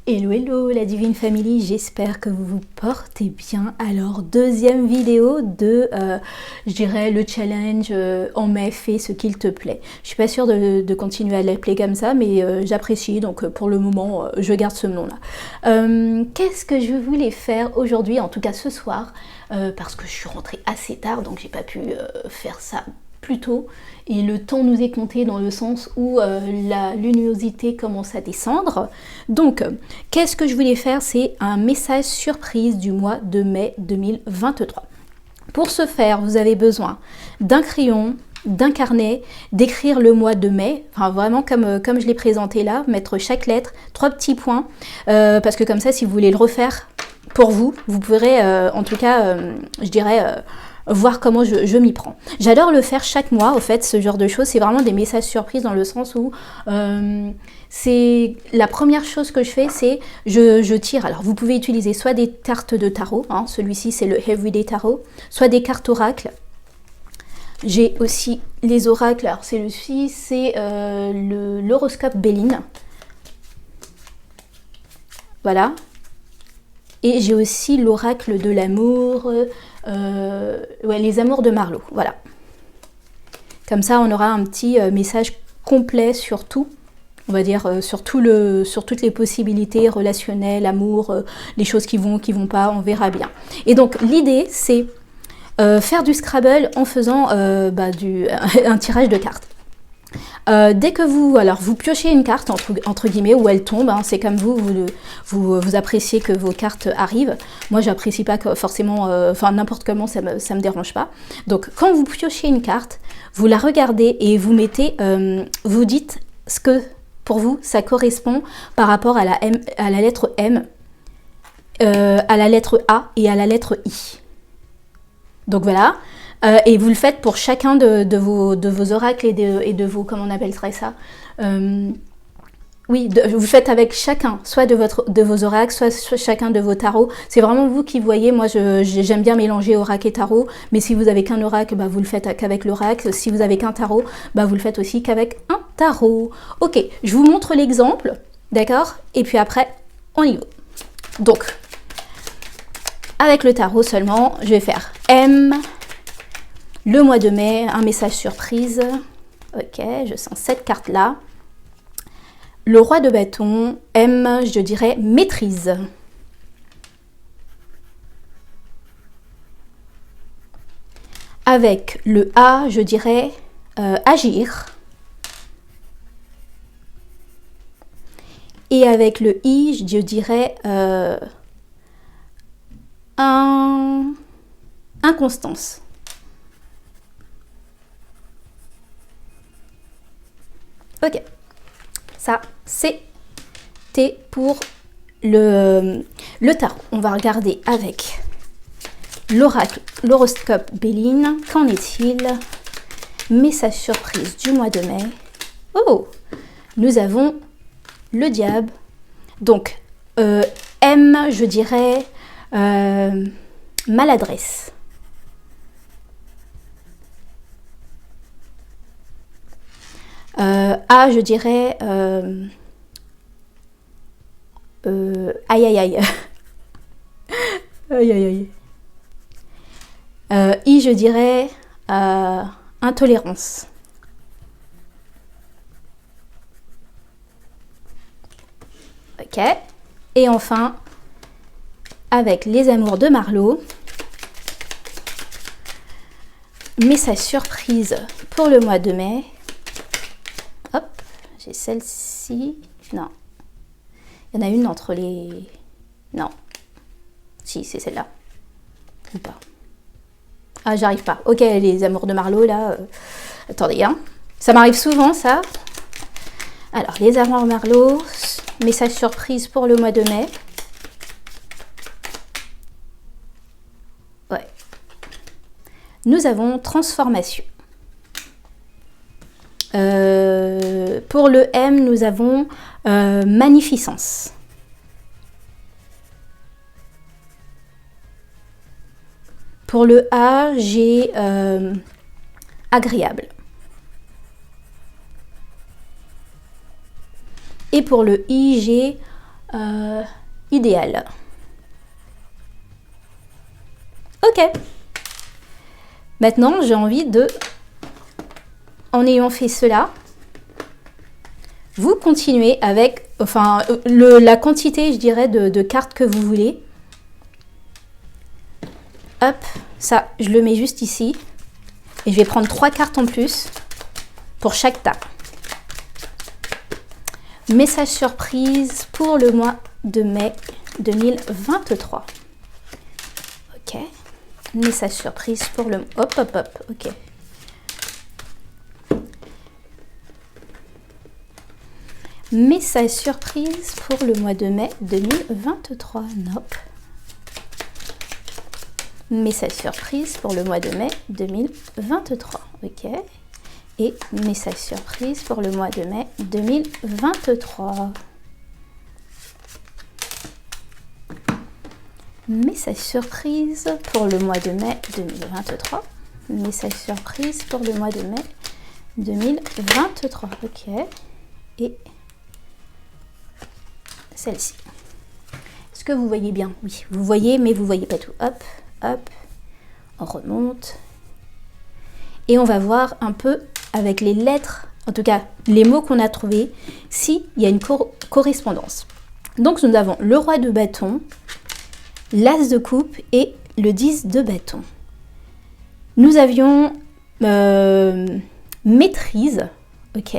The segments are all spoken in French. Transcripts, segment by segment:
Hello hello la Divine Family, j'espère que vous vous portez bien. Alors deuxième vidéo de, je dirais, le challenge en mai, fais ce qu'il te plaît. Je suis pas sûre de continuer à l'appeler comme ça, mais j'apprécie, donc pour le moment je garde ce nom là. Qu'est-ce que je voulais faire aujourd'hui, en tout cas ce soir, parce que je suis rentrée assez tard, donc j'ai pas pu faire ça plus tôt, et le temps nous est compté dans le sens où la luminosité commence à descendre. Donc, qu'est-ce que je voulais faire? C'est un message surprise du mois de mai 2023. Pour ce faire, vous avez besoin d'un crayon, d'un carnet, d'écrire le mois de mai, enfin vraiment comme je l'ai présenté là, mettre chaque lettre, 3 petits points, parce que comme ça, si vous voulez le refaire pour vous, vous pourrez, en tout cas, je dirais, voir comment je m'y prends. J'adore le faire chaque mois, au fait, ce genre de choses. C'est vraiment des messages surprises dans le sens où c'est la première chose que je fais, c'est je tire. Alors, vous pouvez utiliser soit des cartes de tarot, hein, celui-ci c'est le Everyday Tarot, soit des cartes oracles. J'ai aussi les oracles. Alors, celui-ci c'est l'horoscope Béline. Voilà. Et j'ai aussi l'oracle de l'amour, ouais, les amours de Marlowe, voilà. Comme ça, on aura un petit message complet sur tout, on va dire, sur toutes les possibilités relationnelles, amour, les choses qui vont pas, on verra bien. Et donc, l'idée, c'est faire du Scrabble en faisant un tirage de cartes. Dès que vous piochez une carte entre guillemets où elle tombe, hein, c'est comme vous appréciez que vos cartes arrivent. Moi j'apprécie pas que forcément, n'importe comment ça me dérange pas. Donc quand vous piochez une carte, vous la regardez et vous mettez, vous dites ce que pour vous ça correspond par rapport à la lettre M, à la lettre A et à la lettre I. Donc voilà. Et vous le faites pour chacun de vos oracles et de vos, comment on appellerait ça, oui, vous le faites avec chacun, soit de vos oracles, soit chacun de vos tarots. C'est vraiment vous qui voyez. Moi, j'aime bien mélanger oracle et tarot, mais si vous avez qu'un oracle, bah, vous le faites qu'avec l'oracle. Si vous avez qu'un tarot, bah, vous le faites aussi qu'avec un tarot. Ok, je vous montre l'exemple, d'accord? Et puis après, on y va. Donc, avec le tarot seulement, je vais faire M... Le mois de mai, un message surprise. Ok, je sens cette carte-là. Le roi de bâton, M, je dirais maîtrise. Avec le A, je dirais agir. Et avec le I, je dirais inconstance. Ok, ça c'était pour le tarot. On va regarder avec l'oracle, l'horoscope Béline. Qu'en est-il? Message surprise du mois de mai. Oh, nous avons le diable. Donc, M, je dirais maladresse. A, je dirais aïe aïe aïe. Aïe aïe aïe. I, je dirais intolérance. Ok. Et enfin, avec les amours de Marlowe, message surprise pour le mois de mai. Hop, j'ai celle-ci. Non. Il y en a une entre les... Non. Si, c'est celle-là. Ou pas. Ah, j'arrive pas. Ok, les amours de Marlowe, là. Attendez, hein. Ça m'arrive souvent, ça. Alors, les amours de Marlowe. Message surprise pour le mois de mai. Ouais. Nous avons transformation. Pour le M, nous avons magnificence. Pour le A, j'ai agréable. Et pour le I, j'ai idéal. Ok. Maintenant, j'ai envie de, en ayant fait cela, vous continuez avec, enfin, la quantité, je dirais, de cartes que vous voulez. Hop, ça, je le mets juste ici. Et je vais prendre 3 cartes en plus pour chaque tas. Message surprise pour le mois de mai 2023. Ok. Message surprise pour le... Hop, hop, hop. Ok. Message surprise pour le mois de mai 2023. Nope. Message surprise pour le mois de mai 2023. Ok. Et message surprise pour le mois de mai 2023. Message surprise pour le mois de mai 2023. Message surprise pour le mois de mai 2023. Ok. Et celle-ci. Est-ce que vous voyez bien? Oui, vous voyez, mais vous voyez pas tout. Hop, hop. On remonte. Et on va voir un peu avec les lettres, en tout cas les mots qu'on a trouvés, s'il y a une correspondance. Donc nous avons le roi de bâton, l'as de coupe et le 10 de bâton. Nous avions maîtrise, ok,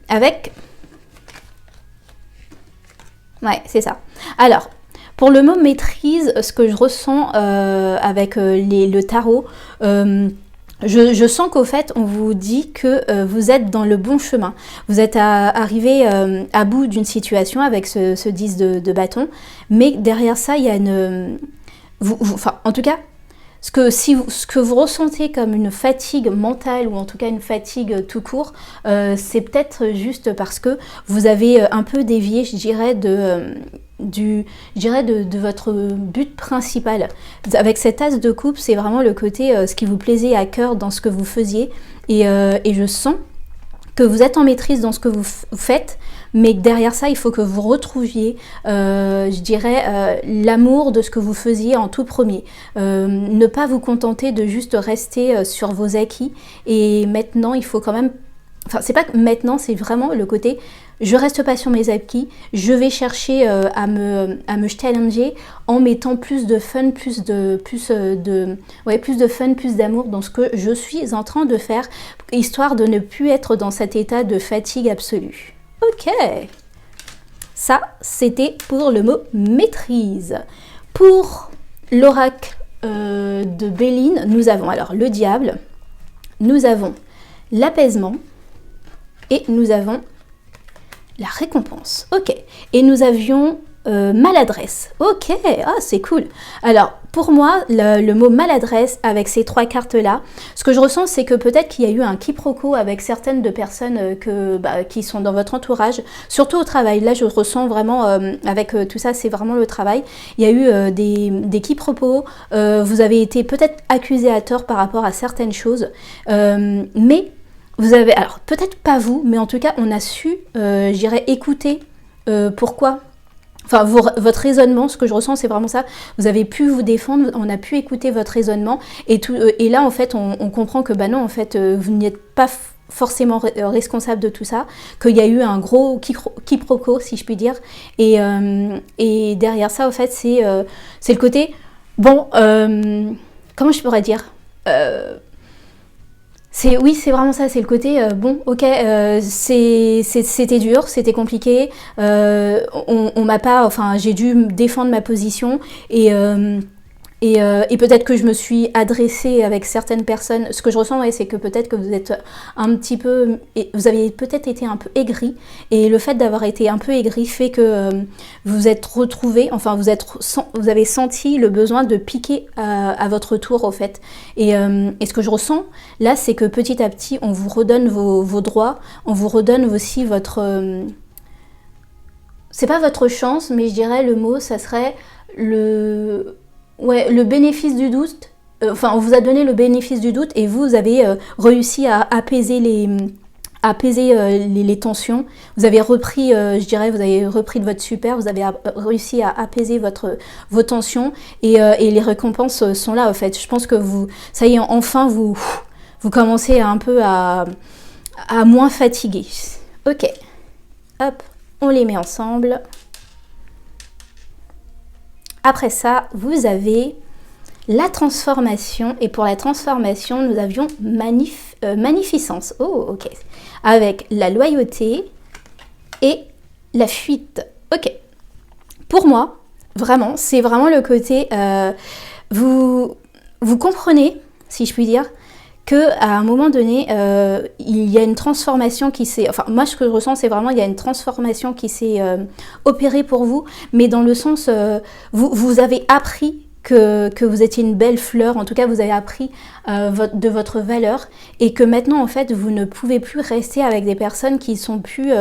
avec... Ouais, c'est ça. Alors, pour le mot maîtrise, ce que je ressens avec le tarot, je sens qu'au fait, on vous dit que vous êtes dans le bon chemin. Vous êtes arrivé à bout d'une situation avec ce 10 de bâton, mais derrière ça, il y a une... enfin, en tout cas, ce que vous ressentez comme une fatigue mentale ou en tout cas une fatigue tout court, c'est peut-être juste parce que vous avez un peu dévié, je dirais, de votre but principal. Avec cet as de coupe, c'est vraiment le côté ce qui vous plaisait à cœur dans ce que vous faisiez et je sens que vous êtes en maîtrise dans ce que vous faites, mais que derrière ça, il faut que vous retrouviez, je dirais, l'amour de ce que vous faisiez en tout premier. Ne pas vous contenter de juste rester sur vos acquis. Et maintenant, il faut quand même... Enfin, c'est pas que maintenant, c'est vraiment le côté... Je reste pas sur mes acquis, je vais chercher à me challenger en mettant plus de fun, plus de fun, plus d'amour dans ce que je suis en train de faire, histoire de ne plus être dans cet état de fatigue absolue. Ok, ça c'était pour le mot maîtrise. Pour l'oracle de Béline, nous avons alors le diable, nous avons l'apaisement et nous avons la récompense. Ok, et nous avions maladresse. Ok, ah c'est cool. Alors pour moi, le mot maladresse avec ces 3 cartes-là, ce que je ressens, c'est que peut-être qu'il y a eu un quiproquo avec certaines de personnes qui sont dans votre entourage, surtout au travail. Là, je ressens vraiment, avec tout ça, c'est vraiment le travail. Il y a eu des quiproquos, vous avez été peut-être accusé à tort par rapport à certaines choses, mais vous avez, alors peut-être pas vous, mais en tout cas, on a su, j'irais écouter pourquoi. Enfin, votre raisonnement, ce que je ressens, c'est vraiment ça. Vous avez pu vous défendre, on a pu écouter votre raisonnement. Et là, en fait, on comprend que, bah non, en fait, vous n'êtes pas forcément responsable de tout ça, qu'il y a eu un gros quiproquo, si je puis dire. Et derrière ça, en fait, c'est le côté... Bon, comment je pourrais dire oui, c'est vraiment ça, c'est le côté, bon, ok, c'était dur, c'était compliqué, on m'a pas, enfin, j'ai dû défendre ma position et peut-être que je me suis adressée avec certaines personnes. Ce que je ressens, ouais, c'est que peut-être que vous êtes un petit peu, vous avez peut-être été un peu aigri, et le fait d'avoir été un peu aigri fait que vous vous êtes retrouvé, enfin vous avez senti le besoin de piquer à votre tour au fait. Et ce que je ressens là, c'est que petit à petit, on vous redonne vos droits, on vous redonne aussi votre... c'est pas votre chance, mais je dirais le mot, ça serait le bénéfice du doute. Enfin, on vous a donné le bénéfice du doute et vous avez réussi à apaiser apaisé les tensions, vous avez repris, je dirais, vous avez repris de votre super, vous avez réussi à apaiser vos tensions et les récompenses sont là, en fait. Je pense que vous, ça y est, enfin, vous commencez un peu à moins fatiguer. Ok, hop, on les met ensemble. Après ça, vous avez la transformation. Et pour la transformation, nous avions magnificence. Oh, ok. Avec la loyauté et la fuite. Ok. Pour moi, vraiment, c'est vraiment le côté... vous comprenez, si je puis dire, qu'à un moment donné, il y a une transformation qui s'est... Enfin, moi, ce que je ressens, c'est vraiment il y a une transformation qui s'est opérée pour vous, mais dans le sens, vous avez appris que vous étiez une belle fleur, en tout cas, vous avez appris de votre valeur, et que maintenant, en fait, vous ne pouvez plus rester avec des personnes qui sont plus...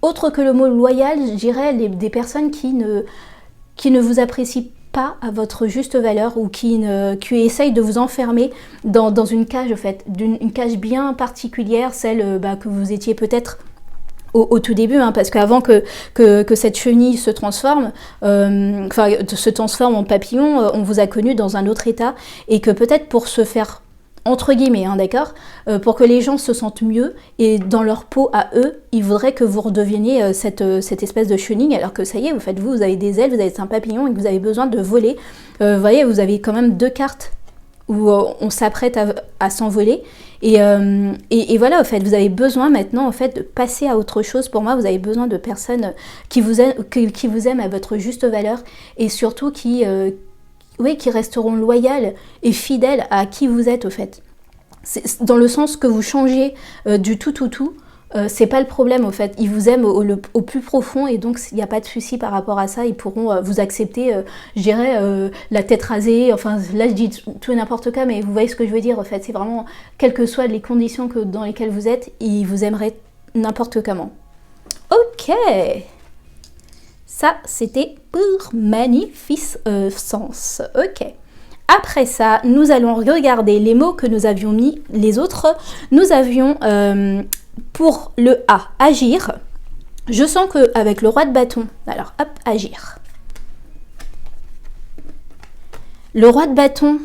autre que le mot loyal, je dirais des personnes qui ne vous apprécient pas à votre juste valeur ou qui essayent de vous enfermer dans une cage, en fait, une cage bien particulière, celle que vous étiez peut-être au tout début, hein, parce qu'avant que cette chenille se transforme, se transforme en papillon, on vous a connu dans un autre état, et que peut-être pour se faire entre guillemets, hein, d'accord, pour que les gens se sentent mieux et dans leur peau à eux, il faudrait que vous redeveniez cette espèce de chenille, alors que ça y est, vous avez des ailes, vous avez un papillon et que vous avez besoin de voler. Vous voyez, vous avez quand même 2 cartes où on s'apprête à s'envoler. Et voilà, en fait, vous avez besoin maintenant en fait, de passer à autre chose. Pour moi, vous avez besoin de personnes qui vous aiment à votre juste valeur et surtout qui resteront loyales et fidèles à qui vous êtes, au fait. C'est dans le sens que vous changez du tout, c'est pas le problème, au fait. Ils vous aiment au plus profond et donc il n'y a pas de souci par rapport à ça. Ils pourront vous accepter, je dirais, la tête rasée. Enfin, là, je dis tout et n'importe quoi, mais vous voyez ce que je veux dire, en fait. C'est vraiment, quelles que soient les conditions dans lesquelles vous êtes, ils vous aimeraient n'importe comment. Ok. Ça, c'était pour magnificence. Ok. Après ça, nous allons regarder les mots que nous avions mis, les autres. Nous avions, pour le A, agir. Je sens qu'avec le roi de bâton, alors hop, agir. Le roi de bâton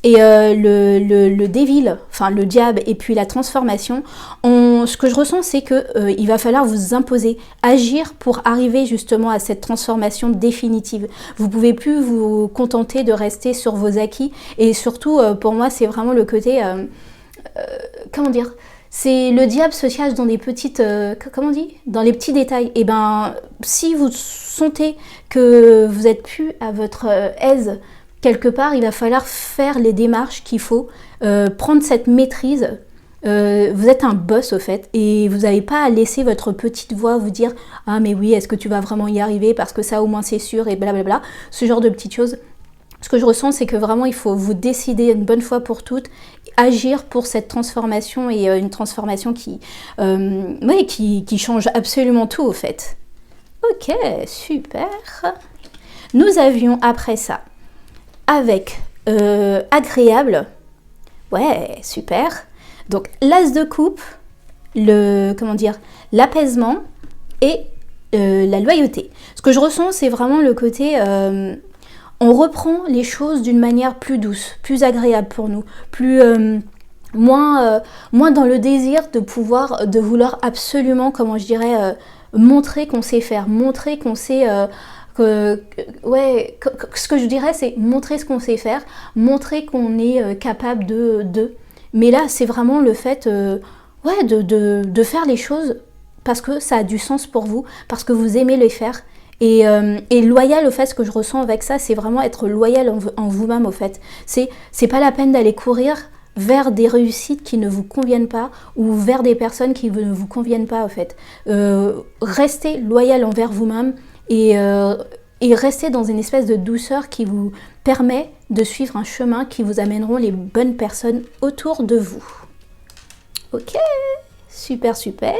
et le dévil, enfin le diable et puis la transformation, ce que je ressens, c'est qu'il va falloir vous imposer, agir pour arriver justement à cette transformation définitive. Vous ne pouvez plus vous contenter de rester sur vos acquis et surtout, pour moi, c'est vraiment le côté, comment dire, c'est le diable se cache dans des petites, comment on dit, dans les petits détails. Et ben, si vous sentez que vous n'êtes plus à votre aise quelque part, il va falloir faire les démarches qu'il faut, prendre cette maîtrise. Vous êtes un boss au fait et vous n'avez pas à laisser votre petite voix vous dire « Ah mais oui, est-ce que tu vas vraiment y arriver parce que ça au moins c'est sûr » et blablabla, ce genre de petites choses. Ce que je ressens, c'est que vraiment il faut vous décider une bonne fois pour toutes, agir pour cette transformation et une transformation qui change absolument tout au fait. Ok, super. Nous avions après ça, avec agréable, ouais, super. Donc l'as de coupe, l'apaisement et la loyauté. Ce que je ressens, c'est vraiment le côté, on reprend les choses d'une manière plus douce, plus agréable pour nous, plus moins dans le désir de vouloir absolument, comment je dirais, montrer qu'on sait faire, montrer qu'on sait ce que je dirais, c'est montrer ce qu'on sait faire, montrer qu'on est capable de. Mais là, c'est vraiment le fait de faire les choses parce que ça a du sens pour vous, parce que vous aimez les faire. Et loyal, au fait, ce que je ressens avec ça, c'est vraiment être loyal en vous-même, au fait. C'est pas la peine d'aller courir vers des réussites qui ne vous conviennent pas ou vers des personnes qui ne vous conviennent pas, au fait. Restez loyal envers vous-même et restez dans une espèce de douceur qui vous permet de suivre un chemin qui vous amèneront les bonnes personnes autour de vous. Ok, super, super.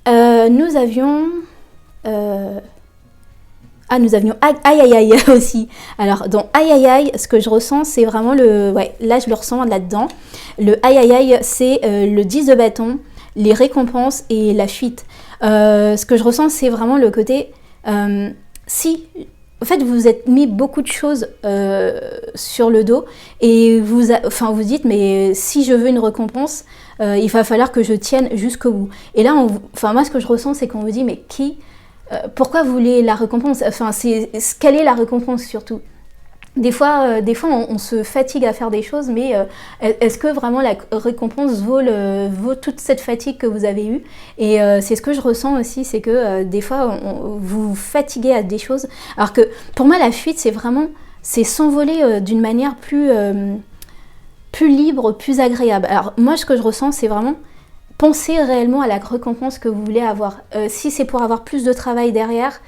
Nous avions... Ah, nous avions aïe aïe aïe aussi. Alors, dans aïe aïe aïe, ce que je ressens, c'est vraiment le... Ouais, là, je le ressens là-dedans. Le aïe aïe aïe, c'est le 10 de bâton, les récompenses et la fuite. Ce que je ressens, c'est vraiment le côté... si... En fait, vous vous êtes mis beaucoup de choses sur le dos et vous dites, mais si je veux une récompense, il va falloir que je tienne jusqu'au bout. Et là, moi, ce que je ressens, c'est qu'on vous dit, mais pourquoi vous voulez la récompense? Enfin, quelle est la récompense surtout? Des fois, on se fatigue à faire des choses, mais est-ce que vraiment la récompense vaut toute cette fatigue que vous avez eue? Et c'est ce que je ressens aussi, c'est que des fois, vous vous fatiguez à des choses. Alors que pour moi, la fuite, c'est s'envoler d'une manière plus libre, plus agréable. Alors moi, ce que je ressens, c'est vraiment penser réellement à la récompense que vous voulez avoir. Si c'est pour avoir plus de travail derrière,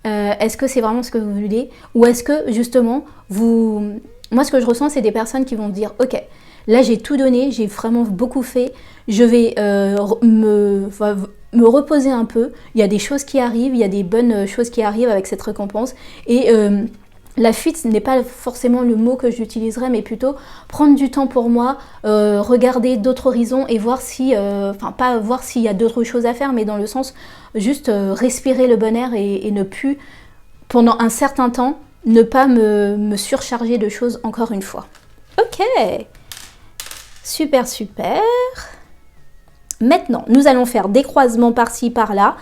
est-ce que c'est vraiment ce que vous voulez? Ou est-ce que justement, moi ce que je ressens, c'est des personnes qui vont dire, ok, là j'ai tout donné, j'ai vraiment beaucoup fait, je vais me reposer un peu, il y a des choses qui arrivent, il y a des bonnes choses qui arrivent avec cette récompense, et la fuite, ce n'est pas forcément le mot que j'utiliserais, mais plutôt prendre du temps pour moi, regarder d'autres horizons et voir pas voir s'il y a d'autres choses à faire, mais dans le sens juste respirer le bon air et ne plus, pendant un certain temps, ne pas me surcharger de choses encore une fois. Ok, super, super. Maintenant, nous allons faire des croisements par-ci, par-là.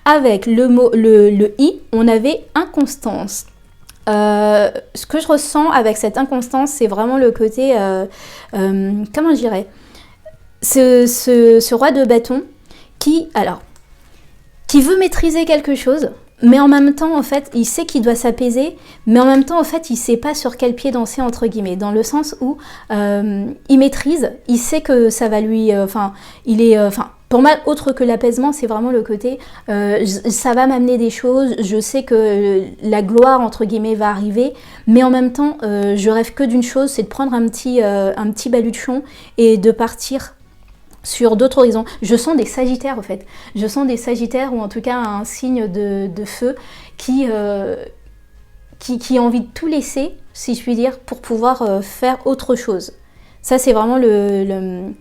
Avec le mot, le i, on avait inconstance. Ce que je ressens avec cette inconstance, c'est vraiment le côté, comment je dirais, ce roi de bâton qui veut maîtriser quelque chose, mais en même temps, en fait, il sait qu'il doit s'apaiser, mais en même temps, en fait, il sait pas sur quel pied danser, entre guillemets, dans le sens où il maîtrise, il sait que ça va lui, pour moi, autre que l'apaisement, c'est vraiment le côté, ça va m'amener des choses, je sais que la gloire, entre guillemets, va arriver, mais en même temps, je rêve que d'une chose, c'est de prendre un petit baluchon et de partir sur d'autres horizons. Je sens des sagittaires, en fait. Je sens des sagittaires, ou en tout cas un signe de feu, qui a envie de tout laisser, si je puis dire, pour pouvoir faire autre chose. Ça, c'est vraiment le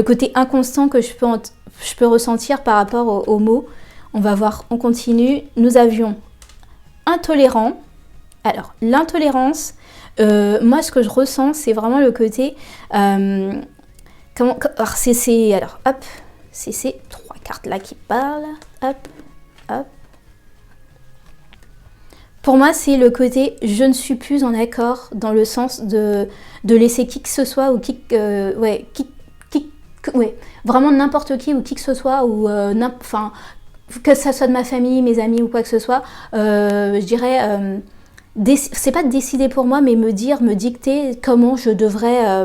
côté inconstant que je peux ressentir par rapport aux mots. On va voir, on continue. Nous avions intolérant. Alors, l'intolérance, moi, ce que je ressens, c'est vraiment le côté... alors, c'est ces trois cartes là qui parlent. Hop, hop. Pour moi, c'est le côté je ne suis plus en accord, dans le sens de laisser qui que ce soit ou vraiment n'importe qui ou qui que ce soit, ou que ça soit de ma famille, mes amis ou quoi que ce soit, je dirais, c'est pas de décider pour moi, mais me dicter comment je devrais,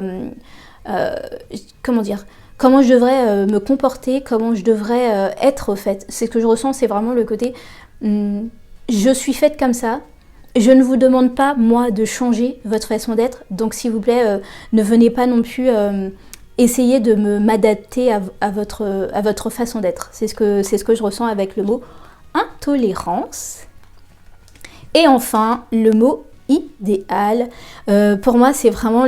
comment je devrais me comporter, comment je devrais être faite. C'est ce que je ressens, c'est vraiment le côté, je suis faite comme ça, je ne vous demande pas, moi, de changer votre façon d'être, donc s'il vous plaît, ne venez pas non plus... essayer de m'adapter à votre façon d'être. C'est ce que je ressens avec le mot intolérance. Et enfin, le mot idéal. Pour moi, c'est vraiment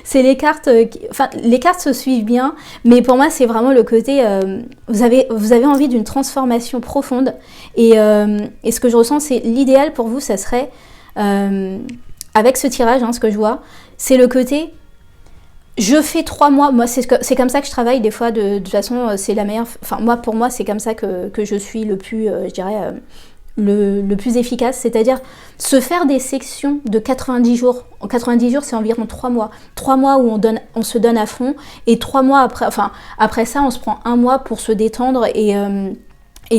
c'est les cartes... les cartes se suivent bien, mais pour moi, c'est vraiment le côté... vous avez envie d'une transformation profonde. Et ce que je ressens, c'est l'idéal pour vous, ça serait... avec ce tirage, ce que je vois, c'est le côté... Je fais 3 mois, moi c'est comme ça que je travaille des fois, de toute façon c'est la meilleure, pour moi c'est comme ça que je suis le plus, je dirais, le plus efficace, c'est-à-dire se faire des sections de 90 jours. En 90 jours c'est environ 3 mois. 3 mois où on se donne à fond, et 3 mois après ça on se prend 1 mois pour se détendre et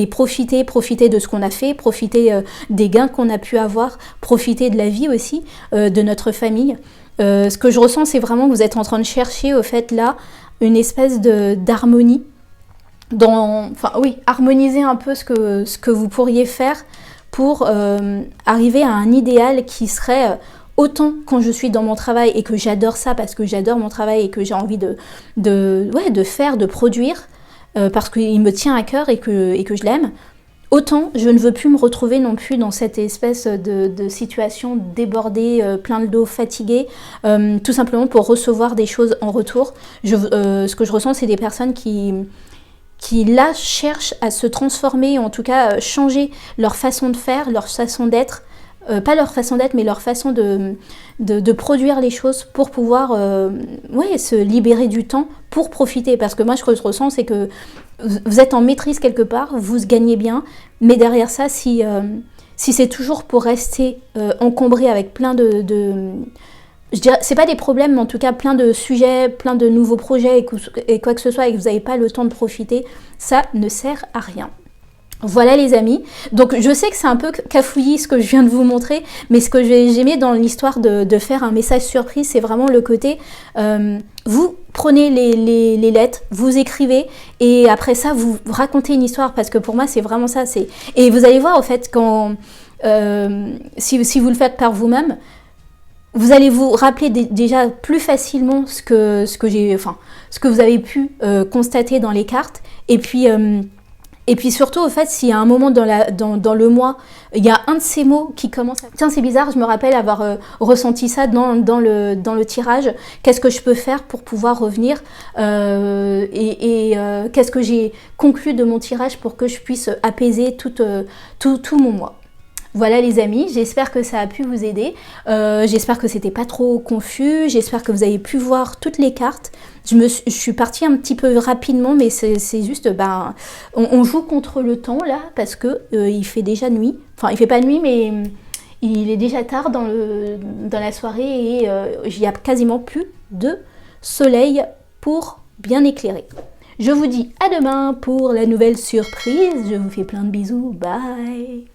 profiter de ce qu'on a fait, profiter des gains qu'on a pu avoir, profiter de la vie aussi, de notre famille. Ce que je ressens, c'est vraiment que vous êtes en train de chercher, au fait, là, une espèce d'harmonie. Harmoniser un peu ce que vous pourriez faire pour arriver à un idéal qui serait... autant quand je suis dans mon travail et que j'adore ça, parce que j'adore mon travail et que j'ai envie de faire, de produire, parce qu'il me tient à cœur et que je l'aime. autant je ne veux plus me retrouver non plus dans cette espèce de situation débordée, plein de dos, fatiguée, tout simplement pour recevoir des choses en retour. Ce que je ressens, c'est des personnes qui là cherchent à se transformer, en tout cas changer leur façon de faire, leur façon d'être, pas leur façon d'être, mais leur façon de produire les choses pour pouvoir se libérer du temps pour profiter. Parce que moi, ce que je ressens, c'est que vous êtes en maîtrise quelque part, vous gagnez bien, mais derrière ça, si c'est toujours pour rester encombré avec plein je dirais, c'est pas des problèmes, mais en tout cas plein de sujets, plein de nouveaux projets et quoi que ce soit, et que vous n'avez pas le temps de profiter, ça ne sert à rien. Voilà les amis, donc je sais que c'est un peu cafouillis ce que je viens de vous montrer, mais ce que j'aimais dans l'histoire de faire un message surprise, c'est vraiment le côté, vous prenez les lettres, vous écrivez, et après ça vous racontez une histoire, parce que pour moi c'est vraiment ça, et vous allez voir en fait, quand si vous le faites par vous-même, vous allez vous rappeler déjà plus facilement ce que vous avez pu constater dans les cartes, et puis surtout, au fait, s'il y a un moment dans le mois, il y a un de ces mots qui commence à... Tiens, c'est bizarre, je me rappelle avoir ressenti ça dans le tirage. Qu'est-ce que je peux faire pour pouvoir revenir qu'est-ce que j'ai conclu de mon tirage pour que je puisse apaiser tout mon mois. Voilà les amis, j'espère que ça a pu vous aider, j'espère que c'était pas trop confus, j'espère que vous avez pu voir toutes les cartes. Je suis partie un petit peu rapidement, mais c'est juste, on joue contre le temps là, parce que il fait déjà nuit, enfin il fait pas nuit, mais il est déjà tard dans la soirée, et il n'y a quasiment plus de soleil pour bien éclairer. Je vous dis à demain pour la nouvelle surprise, je vous fais plein de bisous, bye.